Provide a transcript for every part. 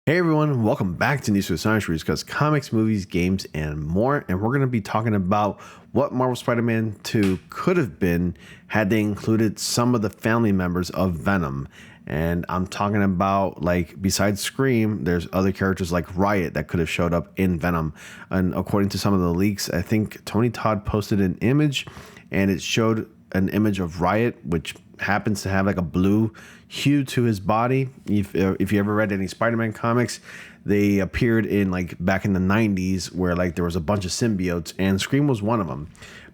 Hey everyone, welcome back to News for Science, where we discuss comics, movies, games, and more. And we're going to be talking about what Marvel Spider-Man 2 could have been had they included some of the family members of Venom. And I'm talking about, like, besides Scream, there's other characters like Riot that could have showed up in Venom. And according to some of the leaks, I think Tony Todd posted an image and it showed an image of Riot, which happens to have like a blue hue to his body. If you ever read any Spider-Man comics, they appeared in like back in the 90s where like there was a bunch of symbiotes and Scream was one of them.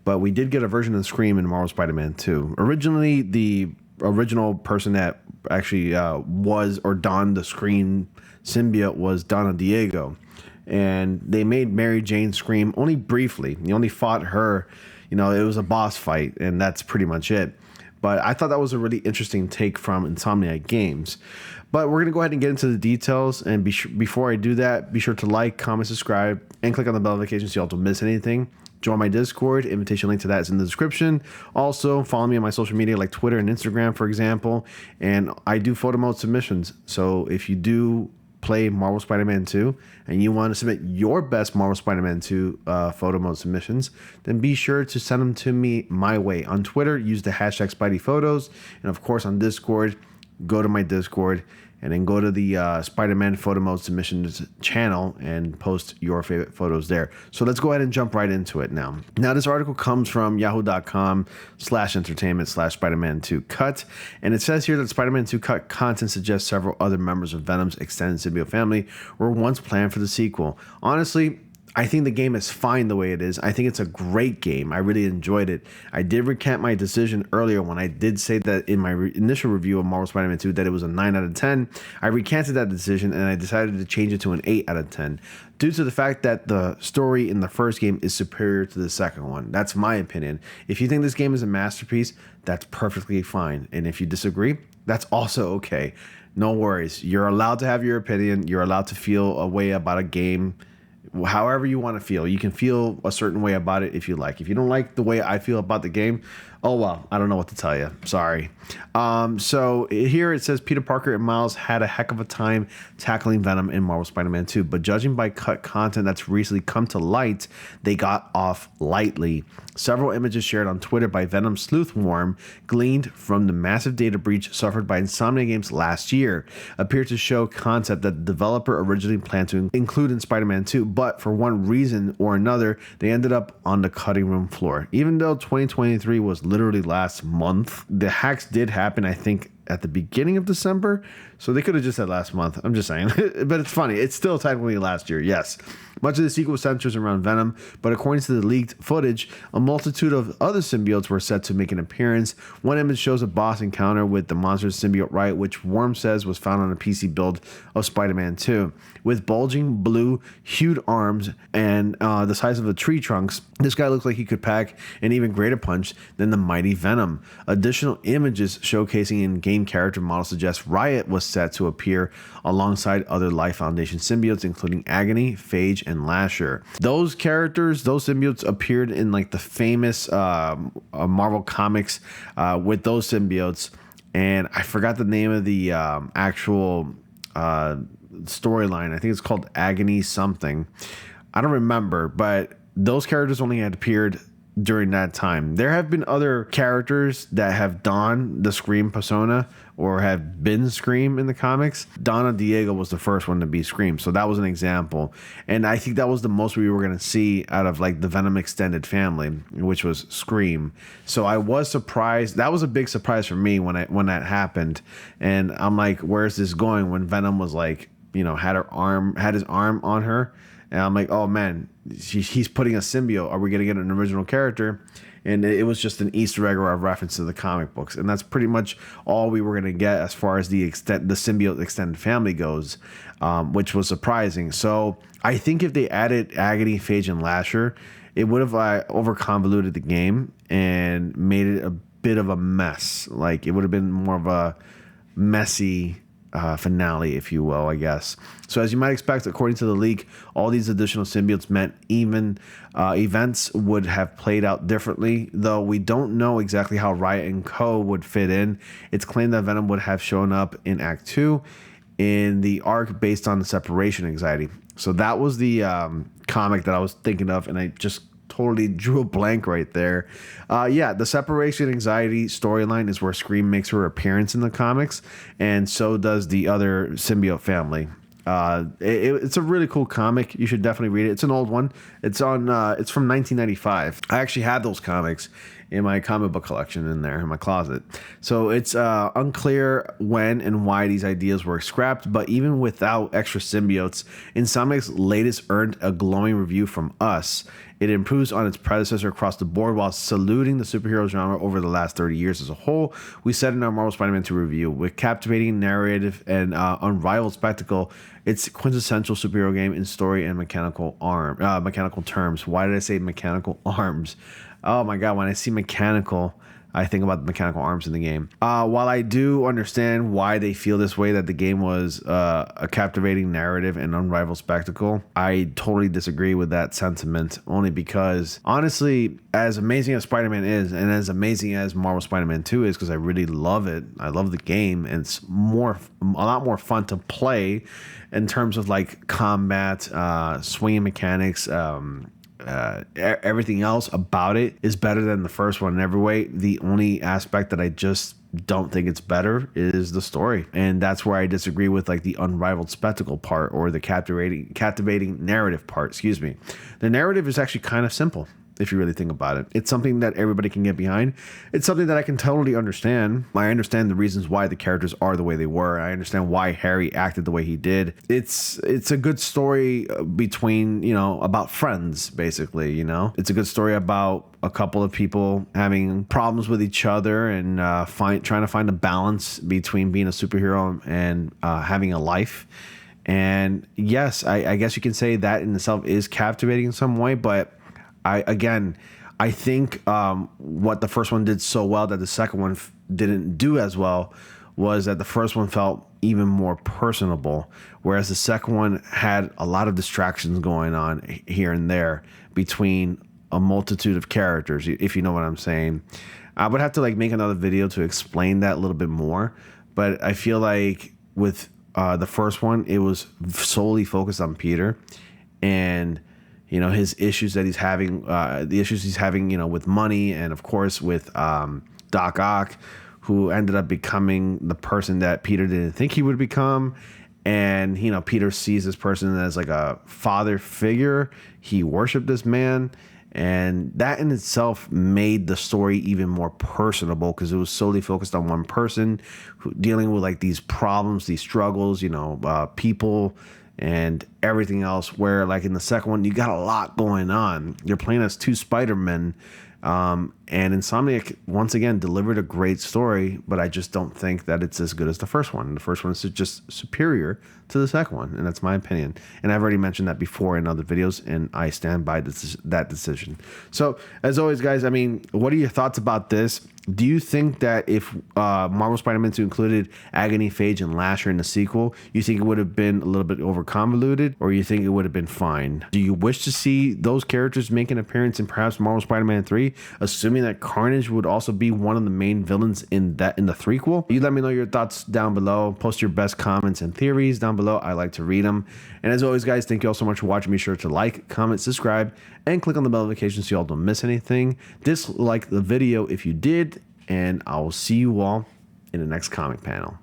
But we did get a version of Scream in Marvel Spider-Man 2. Originally, the original person that actually was or donned the Scream symbiote was Donna Diego. And they made Mary Jane Scream only briefly. You only fought her, it was a boss fight, and that's pretty much it. But I thought that was a really interesting take from Insomniac Games. But we're going to go ahead and get into the details. And before I do that, be sure to like, comment, subscribe, and click on the bell notification so you don't miss anything. Join my Discord. Invitation link to that is in the description. Also, follow me on my social media like Twitter and Instagram, for example. And I do photo mode submissions. So if you do play Marvel Spider-Man 2 and you want to submit your best Marvel Spider-Man 2 photo mode submissions, then be sure to send them to me my way. On Twitter, use the hashtag SpideyPhotos. And of course on Discord, go to my Discord and then go to the Spider-Man photo mode submissions channel and post your favorite photos there. So let's go ahead and jump right into it now. Now, this article comes from yahoo.com/entertainment/Spider-Man2 Cut. And it says here that Spider-Man 2 Cut content suggests several other members of Venom's extended symbiote family were once planned for the sequel. Honestly, I think the game is fine the way it is. I think it's a great game. I really enjoyed it. I did recant my decision earlier when I did say that in my initial review of Marvel Spider-Man 2 that it was a 9 out of 10. I recanted that decision and I decided to change it to an 8 out of 10 due to the fact that the story in the first game is superior to the second one. That's my opinion. If you think this game is a masterpiece, that's perfectly fine. And if you disagree, that's also okay. No worries. You're allowed to have your opinion. You're allowed to feel a way about a game however you want to feel. You can feel a certain way about it if you like. If you don't like the way I feel about the game, oh well, I don't know what to tell you. Sorry. So here it says Peter Parker and Miles had a heck of a time tackling Venom in Marvel Spider-Man 2, but judging by cut content that's recently come to light, they got off lightly. Several images shared on Twitter by Venom Sleuthworm, gleaned from the massive data breach suffered by Insomniac Games last year, appear to show concept that the developer originally planned to include in Spider-Man 2, but for one reason or another, they ended up on the cutting room floor. Even though 2023 was literally last month, the hacks did happen, I think, at the beginning of December, so they could have just said last month. I'm just saying. But it's funny. It's still technically last year, yes. Much of the sequel centers around Venom, but according to the leaked footage, a multitude of other symbiotes were set to make an appearance. One image shows a boss encounter with the monster's symbiote Riot, which Worm says was found on a PC build of Spider-Man 2. With bulging blue hued arms and the size of the tree trunks, this guy looks like he could pack an even greater punch than the mighty Venom. Additional images showcasing in-game character models suggest Riot was set to appear alongside other Life Foundation symbiotes, including Agony, Phage, and Lasher. Those characters, those symbiotes appeared in like the famous Marvel comics with those symbiotes, and I forgot the name of the actual storyline. I think it's called Agony something. I don't remember, but those characters only had appeared during that time. There have been other characters that have donned the Scream persona or have been Scream in the comics. Donna Diego was the first one to be Scream, so that was an example. And I think that was the most we were going to see out of like the Venom extended family, which was Scream. So I was surprised. That was a big surprise for me when that happened. And I'm like, where's this going? When Venom was like, had his arm on her. And I'm like, oh man, he's putting a symbiote. Are we going to get an original character? And it was just an Easter egg or a reference to the comic books. And that's pretty much all we were going to get as far as the symbiote extended family goes, which was surprising. So I think if they added Agony, Phage, and Lasher, it would have over-convoluted the game and made it a bit of a mess. Like, it would have been more of a messy finale, if you will, I guess. So as you might expect, according to the leak, all these additional symbiotes meant even events would have played out differently, though we don't know exactly how Riot and Co. would fit in. It's claimed that Venom would have shown up in Act 2, in the arc based on the separation anxiety. So that was the comic that I was thinking of, and I just totally drew a blank right there. Yeah, the separation anxiety storyline is where Scream makes her appearance in the comics, and so does the other symbiote family. It's a really cool comic. You should definitely read it. It's an old one. It's on. It's from 1995. I actually had those comics in my comic book collection in there in my closet. So it's unclear when and why these ideas were scrapped, but even without extra symbiotes, Insomniac's latest earned a glowing review from us. It improves on its predecessor across the board while saluting the superhero genre over the last 30 years as a whole. We said in our Marvel Spider-Man 2 review, with captivating narrative and unrivaled spectacle, it's quintessential superhero game in story and mechanical terms. Why did I say mechanical arms? Oh my god, when I see mechanical, I think about the mechanical arms in the game. While I do understand why they feel this way, that the game was a captivating narrative and unrivaled spectacle, I totally disagree with that sentiment, only because, honestly, as amazing as Spider-Man is, and as amazing as Marvel Spider-Man 2 is, because I really love it, I love the game, and it's a lot more fun to play in terms of like combat, swinging mechanics, everything else about it is better than the first one in every way. The only aspect that I just don't think it's better is the story, and that's where I disagree with like the unrivaled spectacle part, or the captivating narrative part. Excuse me. The narrative is actually kind of simple if you really think about it. It's something that everybody can get behind. It's something that I can totally understand. I understand the reasons why the characters are the way they were. I understand why Harry acted the way he did. It's a good story between, about friends, basically, It's a good story about a couple of people having problems with each other and trying to find a balance between being a superhero and having a life. And yes, I guess you can say that in itself is captivating in some way, but I think what the first one did so well that the second one didn't do as well was that the first one felt even more personable, whereas the second one had a lot of distractions going on here and there between a multitude of characters, if you know what I'm saying. I would have to make another video to explain that a little bit more, but I feel like with the first one, it was solely focused on Peter and his issues that he's having, with money, and of course with Doc Ock, who ended up becoming the person that Peter didn't think he would become. And, Peter sees this person as like a father figure. He worshiped this man. And that in itself made the story even more personable, because it was solely focused on one person dealing with these problems, these struggles, people and everything else, where in the second one, you got a lot going on. You're playing as two Spider-Men, and Insomniac, once again, delivered a great story, but I just don't think that it's as good as the first one. The first one is just superior to the second one, and that's my opinion. And I've already mentioned that before in other videos, and I stand by that decision. So, as always, guys, what are your thoughts about this? Do you think that if Marvel Spider-Man 2 included Agony, Phage, and Lasher in the sequel, you think it would have been a little bit over convoluted, or you think it would have been fine? Do you wish to see those characters make an appearance in perhaps Marvel Spider-Man 3, assuming that Carnage would also be one of the main villains in the threequel? You let me know your thoughts down below. Post your best comments and theories down below. I like to read them. And as always, guys, thank you all so much for watching. Be sure to like, comment, subscribe, and click on the bell notification so you all don't miss anything. Dislike the video if you did, and I will see you all in the next comic panel.